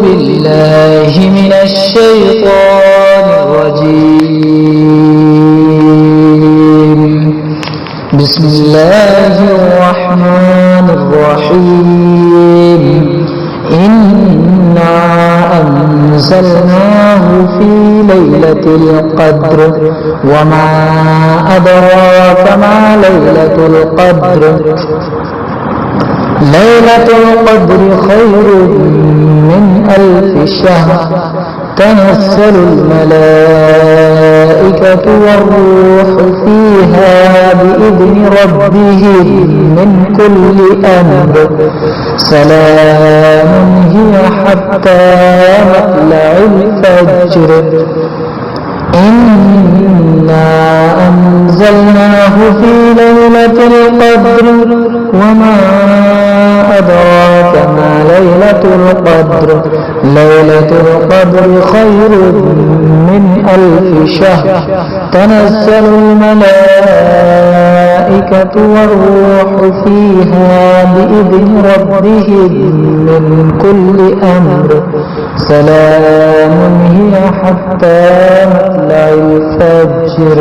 بالله من الشيطان الرجيم. بسم الله الرحمن الرحيم. إنا أنزلناه في ليلة القدر وما أدراك ما ليلة القدر. ليلة القدر خير من 1000 شهر. تنزل الملائكة والروح فيها بإذن ربهم من كل أمر. سلام هي حتى مطلع الفجر. إنا أنزلناه في ليلة القدر وما أدراك ما ليلة القدر. ليلة القدر خير من 1000 شهر. تنزل الملائكة والروح فيها بإذن ربهم من كل أمر. سلام هي حتى مطلع الفجر.